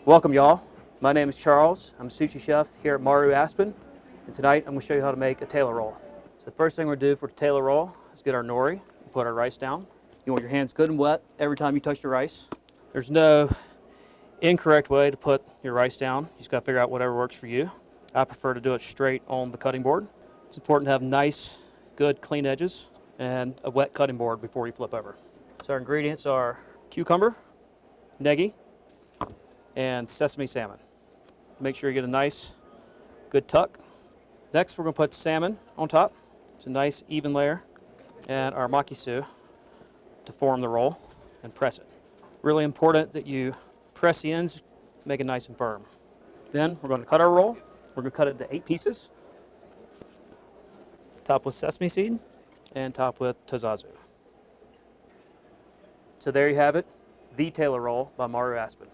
Welcome, y'all. My name is Charles. I'm a sushi chef here at Maru Aspen, and tonight I'm going to show you how to make a Taylor roll. So the first thing we're going to do for the Taylor roll is get our nori and put our rice down. You want your hands good and wet every time you touch the rice. There's no incorrect way to put your rice down. You just got to figure out whatever works for you. I prefer to do it straight on the cutting board. It's important to have nice, good, clean edges and a wet cutting board before you flip over. So our ingredients are cucumber, negi, and sesame salmon. Make sure you get a nice, good tuck. Next, we're going to put salmon on top. It's a nice, even layer. And our makisu to form the roll and press it. Really important that you press the ends, make it nice and firm. Then we're going to cut our roll. We're going to cut it into 8 pieces. Top with sesame seed and top with tozazu. So there you have it, the Taylor roll by Maru Aspen.